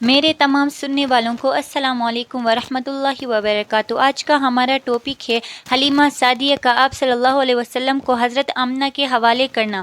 میرے تمام سننے والوں کو السلام علیکم ورحمۃ اللہ وبرکاتہ۔ آج کا ہمارا ٹاپک ہے حلیمہ سعدیہ کا آپ صلی اللہ علیہ وسلم کو حضرت آمنہ کے حوالے کرنا۔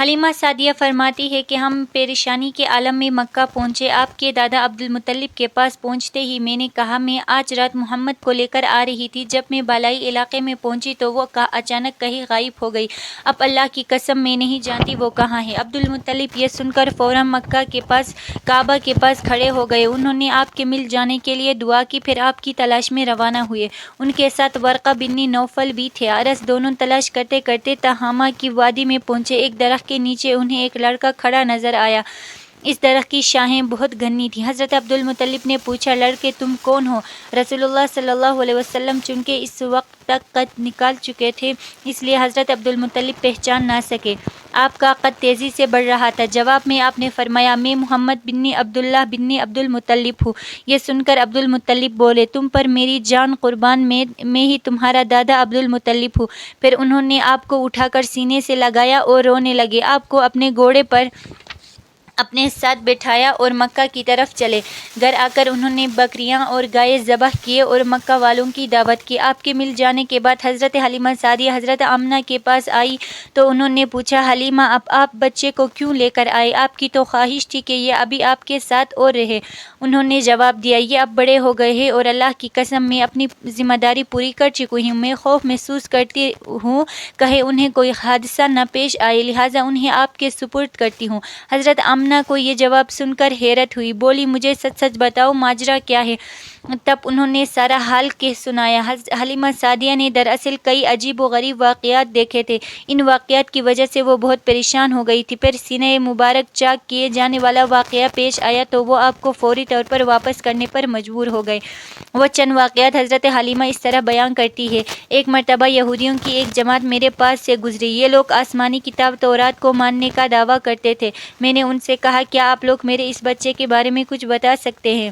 حلیمہ سعدیہ فرماتی ہے کہ ہم پریشانی کے عالم میں مکہ پہنچے۔ آپ کے دادا عبد المطلب کے پاس پہنچتے ہی میں نے کہا میں آج رات محمد کو لے کر آ رہی تھی۔ جب میں بالائی علاقے میں پہنچی تو وہ اچانک کہیں غائب ہو گئی۔ اب اللہ کی قسم میں نہیں جانتی وہ کہاں ہے۔ عبد المطلب یہ سن کر فوراً مکہ کے پاس کعبہ کے پاس کھڑے ہو گئے۔ انہوں نے آپ کے مل جانے کے لیے دعا کی، پھر آپ کی تلاش میں روانہ ہوئے۔ ان کے ساتھ ورقہ بن نوفل بھی تھے۔ عرس دونوں تلاش کرتے کرتے تہامہ کی وادی میں پہنچے۔ ایک درخت کے نیچے انہیں ایک لڑکا کھڑا نظر آیا۔ اس درخت کی شاخیں بہت گھنی تھیں۔ حضرت عبد المطلب نے پوچھا لڑکے تم کون ہو؟ رسول اللہ صلی اللہ علیہ وسلم چونکہ اس وقت تک قد نکال چکے تھے اس لیے حضرت عبد المطلب پہچان نہ سکے۔ آپ کا قد تیزی سے بڑھ رہا تھا۔ جواب میں آپ نے فرمایا میں محمد بن عبداللہ بن عبد المطلب ہوں۔ یہ سن کر عبد المطلب بولے تم پر میری جان قربان، میں ہی تمہارا دادا عبد المطلب ہوں۔ پھر انہوں نے آپ کو اٹھا کر سینے سے لگایا اور رونے لگے۔ آپ کو اپنے گھوڑے پر اپنے ساتھ بٹھایا اور مکہ کی طرف چلے۔ گھر آ کر انہوں نے بکریاں اور گائے ذبح کیے اور مکہ والوں کی دعوت کی۔ آپ کے مل جانے کے بعد حضرت حلیمہ سعدیہ حضرت آمنہ کے پاس آئی تو انہوں نے پوچھا حلیمہ اب آپ بچے کو کیوں لے کر آئے؟ آپ کی تو خواہش تھی کہ یہ ابھی آپ کے ساتھ اور رہے۔ انہوں نے جواب دیا یہ اب بڑے ہو گئے ہیں اور اللہ کی قسم میں اپنی ذمہ داری پوری کر چکی ہوں۔ میں خوف محسوس کرتی ہوں کہیں انہیں کوئی حادثہ نہ پیش آئے، لہٰذا انہیں آپ کے سپرد کرتی ہوں۔ حضرت آمنہ کو یہ جواب سن کر حیرت ہوئی، بولی مجھے سچ سچ بتاؤ ماجرا کیا ہے؟ تب انہوں نے سارا حال کہہ سنایا۔ حلیمہ سعدیہ نے دراصل کئی عجیب و غریب واقعات دیکھے تھے۔ ان واقعات کی وجہ سے وہ بہت پریشان ہو گئی تھی۔ پھر سینہ مبارک چاک کیے جانے والا واقعہ پیش آیا تو وہ آپ کو فوری طور پر واپس کرنے پر مجبور ہو گئے۔ وہ چند واقعات حضرت حلیمہ اس طرح بیان کرتی ہے۔ ایک مرتبہ یہودیوں کی ایک جماعت میرے پاس سے گزری۔ یہ لوگ آسمانی کتاب تورات کو ماننے کا دعویٰ کرتے تھے۔ میں نے ان سے کہا کیا آپ لوگ میرے اس بچے کے بارے میں کچھ بتا سکتے ہیں؟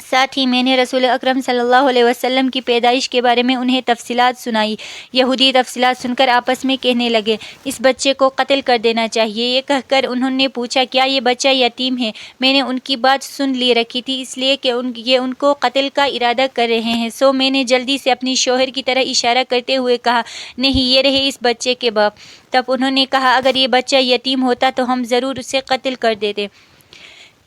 ساتھ ہی میں نے رسول اکرم صلی اللہ علیہ وسلم کی پیدائش کے بارے میں انہیں تفصیلات سنائی۔ یہودی تفصیلات سن کر آپس میں کہنے لگے اس بچے کو قتل کر دینا چاہیے۔ یہ کہہ کر انہوں نے پوچھا کیا یہ بچہ یتیم ہے؟ میں نے ان کی بات سن لی رکھی تھی اس لیے کہ یہ ان کو قتل کا ارادہ کر رہے ہیں، سو میں نے جلدی سے اپنی شوہر کی طرح اشارہ کرتے ہوئے کہا نہیں یہ رہے اس بچے کے باپ۔ تب انہوں نے کہا اگر یہ بچہ یتیم ہوتا تو ہم ضرور اسے قتل کر دیتے۔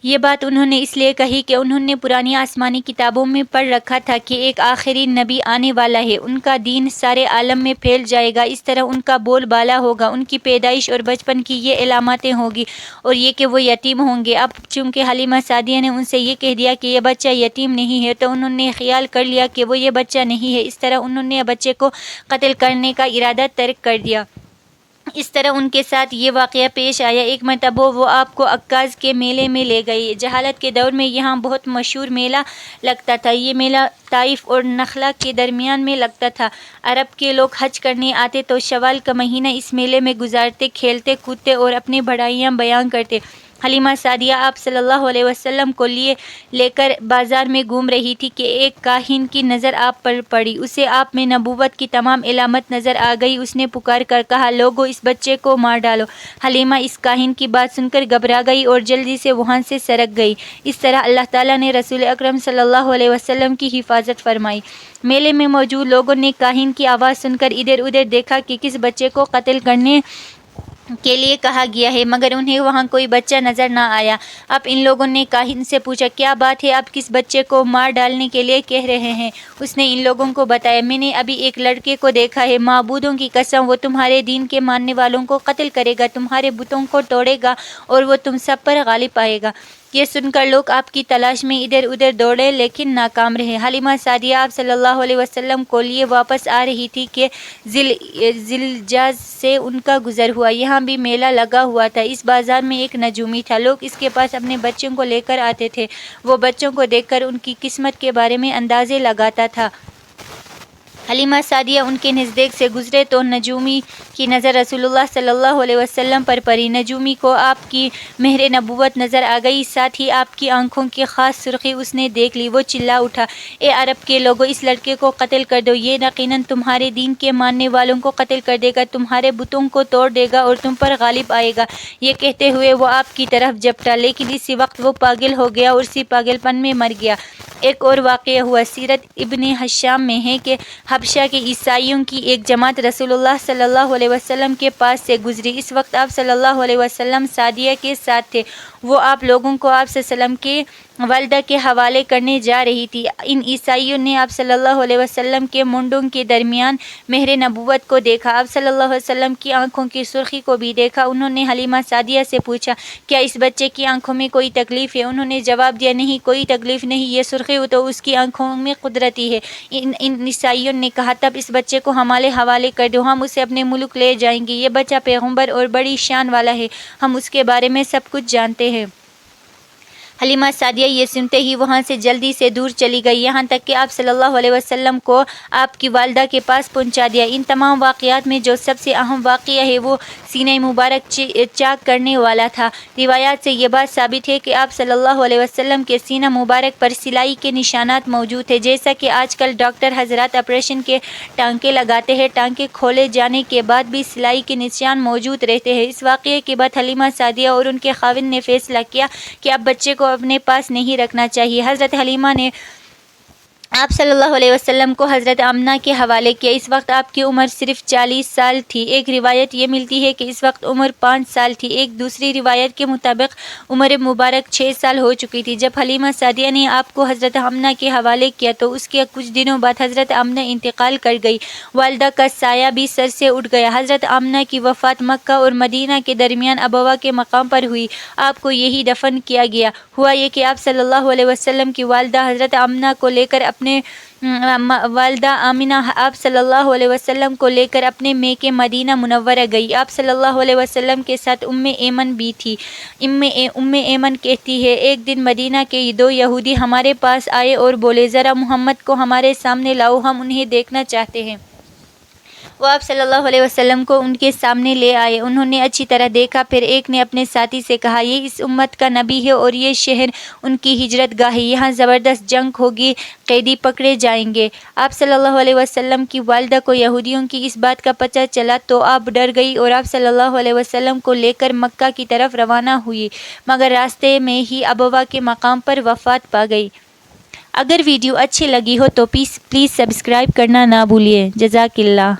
یہ بات انہوں نے اس لیے کہی کہ انہوں نے پرانی آسمانی کتابوں میں پڑھ رکھا تھا کہ ایک آخری نبی آنے والا ہے، ان کا دین سارے عالم میں پھیل جائے گا، اس طرح ان کا بول بالا ہوگا، ان کی پیدائش اور بچپن کی یہ علامتیں ہوں گی اور یہ کہ وہ یتیم ہوں گے۔ اب چونکہ حلیمہ سعدیہ نے ان سے یہ کہہ دیا کہ یہ بچہ یتیم نہیں ہے تو انہوں نے خیال کر لیا کہ وہ یہ بچہ نہیں ہے، اس طرح انہوں نے بچے کو قتل کرنے کا ارادہ ترک کر دیا۔ اس طرح ان کے ساتھ یہ واقعہ پیش آیا۔ ایک مرتبہ وہ آپ کو عکاظ کے میلے میں لے گئے۔ جہالت کے دور میں یہاں بہت مشہور میلہ لگتا تھا۔ یہ میلہ طائف اور نخلا کے درمیان میں لگتا تھا۔ عرب کے لوگ حج کرنے آتے تو شوال کا مہینہ اس میلے میں گزارتے، کھیلتے کودتے اور اپنی بڑائیاں بیان کرتے۔ حلیمہ سعدیہ آپ صلی اللہ علیہ وسلم کو لے کر بازار میں گھوم رہی تھی کہ ایک کاہن کی نظر آپ پر پڑی۔ اسے آپ میں نبوت کی تمام علامت نظر آ گئی۔ اس نے پکار کر کہا لوگو اس بچے کو مار ڈالو۔ حلیمہ اس کاہن کی بات سن کر گھبرا گئی اور جلدی سے وہاں سے سرک گئی۔ اس طرح اللہ تعالیٰ نے رسول اکرم صلی اللہ علیہ وسلم کی حفاظت فرمائی۔ میلے میں موجود لوگوں نے کاہن کی آواز سن کر ادھر ادھر دیکھا کہ کس بچے کو قتل کرنے کے لیے کہا گیا ہے، مگر انہیں وہاں کوئی بچہ نظر نہ آیا۔ اب ان لوگوں نے کاہن سے پوچھا کیا بات ہے، آپ کس بچے کو مار ڈالنے کے لیے کہہ رہے ہیں؟ اس نے ان لوگوں کو بتایا میں نے ابھی ایک لڑکے کو دیکھا ہے، معبودوں کی قسم وہ تمہارے دین کے ماننے والوں کو قتل کرے گا، تمہارے بتوں کو توڑے گا اور وہ تم سب پر غالب آئے گا۔ یہ سن کر لوگ آپ کی تلاش میں ادھر ادھر دوڑے لیکن ناکام رہے۔ حلیمہ سعدیہ آپ صلی اللہ علیہ وسلم کو لیے واپس آ رہی تھی کہ ذیلحجہ سے ان کا گزر ہوا۔ یہاں بھی میلہ لگا ہوا تھا۔ اس بازار میں ایک نجومی تھا، لوگ اس کے پاس اپنے بچوں کو لے کر آتے تھے۔ وہ بچوں کو دیکھ کر ان کی قسمت کے بارے میں اندازے لگاتا تھا۔ حلیمہ سعدیہ ان کے نزدیک سے گزرے تو نجومی کی نظر رسول اللہ صلی اللہ علیہ وسلم پر پڑی۔ نجومی کو آپ کی مہر نبوت نظر آ گئی، ساتھ ہی آپ کی آنکھوں کی خاص سرخی اس نے دیکھ لی۔ وہ چلا اٹھا، اے عرب کے لوگوں، اس لڑکے کو قتل کر دو، یہ یقیناً تمہارے دین کے ماننے والوں کو قتل کر دے گا، تمہارے بتوں کو توڑ دے گا اور تم پر غالب آئے گا۔ یہ کہتے ہوئے وہ آپ کی طرف جھپٹا، لیکن اسی وقت وہ پاگل ہو گیا اور اسی پاگل پن میں مر گیا۔ ایک اور واقعہ ہوا، سیرت ابن ہشام میں ہے کہ حبشہ کے عیسائیوں کی ایک جماعت رسول اللہ صلی اللہ علیہ وسلم کے پاس سے گزری۔ اس وقت آپ صلی اللہ علیہ وسلم سعدیہ کے ساتھ تھے۔ وہ آپ لوگوں کو آپ صلی اللہ علیہ وسلم کے والدہ کے حوالے کرنے جا رہی تھی۔ ان عیسائیوں نے آپ صلی اللہ علیہ وسلم کے مونڈوں کے درمیان مہر نبوت کو دیکھا، آپ صلی اللہ علیہ وسلم کی آنکھوں کی سرخی کو بھی دیکھا۔ انہوں نے حلیمہ سعدیہ سے پوچھا، کیا اس بچے کی آنکھوں میں کوئی تکلیف ہے؟ انہوں نے جواب دیا، نہیں، کوئی تکلیف نہیں، یہ سرخی تو اس کی آنکھوں میں قدرتی ہے۔ ان عیسائیوں نے کہا، تب اس بچے کو ہمارے حوالے کر دو، ہم اسے اپنے ملک لے جائیں گے۔ یہ بچہ پیغمبر اور بڑی شان والا ہے، ہم اس کے بارے میں سب کچھ جانتے ہیں۔ حلیمہ سعدیہ یہ سنتے ہی وہاں سے جلدی سے دور چلی گئی، یہاں تک کہ آپ صلی اللہ علیہ وسلم کو آپ کی والدہ کے پاس پہنچا دیا۔ ان تمام واقعات میں جو سب سے اہم واقعہ ہے وہ سینہ مبارک چاک کرنے والا تھا۔ روایات سے یہ بات ثابت ہے کہ آپ صلی اللہ علیہ وسلم کے سینہ مبارک پر سلائی کے نشانات موجود ہیں، جیسا کہ آج کل ڈاکٹر حضرات آپریشن کے ٹانکے لگاتے ہیں، ٹانکے کھولے جانے کے بعد بھی سلائی کے نشان موجود رہتے ہیں۔ اس واقعے کے بعد حلیمہ سعدیہ اور ان کے خاوند نے فیصلہ کیا کہ اب بچے کو اپنے پاس نہیں رکھنا چاہیے۔ حضرت حلیمہ نے آپ صلی اللہ علیہ وسلم کو حضرت آمنہ کے حوالے کیا۔ اس وقت آپ کی عمر صرف 40 سال تھی۔ ایک روایت یہ ملتی ہے کہ اس وقت عمر 5 سال تھی، ایک دوسری روایت کے مطابق عمر مبارک 6 سال ہو چکی تھی۔ جب حلیمہ سعدیہ نے آپ کو حضرت آمنہ کے حوالے کیا تو اس کے کچھ دنوں بعد حضرت آمنہ انتقال کر گئی، والدہ کا سایہ بھی سر سے اٹھ گیا۔ حضرت آمنہ کی وفات مکہ اور مدینہ کے درمیان ابوا کے مقام پر ہوئی، آپ کو یہی دفن کیا گیا۔ ہوا یہ کہ آپ صلی اللہ علیہ وسلم کی والدہ حضرت آمنہ کو لے کر والدہ آمنہ آپ صلی اللہ علیہ وسلم کو لے کر اپنے میکے مدینہ منورہ گئی۔ آپ صلی اللہ علیہ وسلم کے ساتھ ایمن بھی تھی۔ ایمن کہتی ہے، ایک دن مدینہ کے 2 یہودی ہمارے پاس آئے اور بولے، ذرا محمد کو ہمارے سامنے لاؤ، ہم انہیں دیکھنا چاہتے ہیں۔ وہ آپ صلی اللہ علیہ وسلم کو ان کے سامنے لے آئے، انہوں نے اچھی طرح دیکھا، پھر ایک نے اپنے ساتھی سے کہا، یہ اس امت کا نبی ہے اور یہ شہر ان کی ہجرت گاہ ہے، یہاں زبردست جنگ ہوگی، قیدی پکڑے جائیں گے۔ آپ صلی اللہ علیہ وسلم کی والدہ کو یہودیوں کی اس بات کا پتہ چلا تو آپ ڈر گئی اور آپ صلی اللہ علیہ وسلم کو لے کر مکہ کی طرف روانہ ہوئی، مگر راستے میں ہی ابوا کے مقام پر وفات پا گئی۔ اگر ویڈیو اچھی لگی ہو تو پلیز سبسکرائب کرنا نہ بھولیے۔ جزاک اللہ۔